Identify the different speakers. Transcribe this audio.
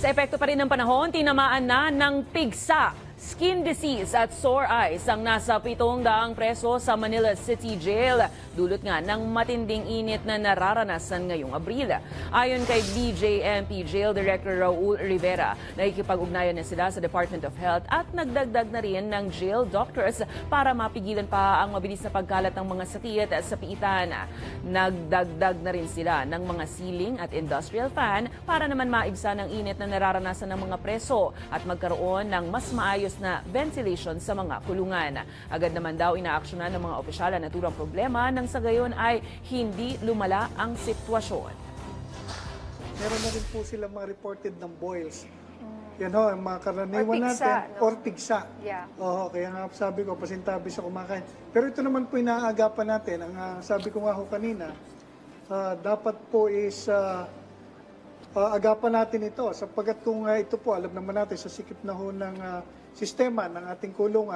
Speaker 1: Sa epekto pa rin ng panahon, tinamaan na ng pigsa, skin disease at sore eyes ang nasa 700 preso sa Manila City Jail. Dulot nga ng matinding init na nararanasan ngayong Abril. Ayon kay BJMP Jail Director Raul Rivera, nakikipag-ugnayan na sila sa Department of Health at nagdagdag na rin ng jail doctors para mapigilan pa ang mabilis na pagkalat ng mga sakit sa piitan. Nagdagdag na rin sila ng mga ceiling at industrial fan para naman maibsan ang init na nararanasan ng mga preso at magkaroon ng mas maayos na ventilation sa mga kulungan. Agad naman daw inaaksyonan ng mga opisyal ang naturang problema nang sa gayon ay hindi lumala ang sitwasyon.
Speaker 2: Meron na rin po sila mga reported ng boils. Yan ho, ang mga karaniwan natin.
Speaker 3: no?
Speaker 2: Or pigsa.
Speaker 3: Yeah.
Speaker 2: Oo, kaya nga sabi ko, pasintabi sa kumakain. Pero ito naman po inaagapan natin. Ang sabi ko nga ho kanina, dapat po is agapan natin ito. Sapagkat kung ito po, alam naman natin sa sikip na ho ng sistema ng ating kulungan,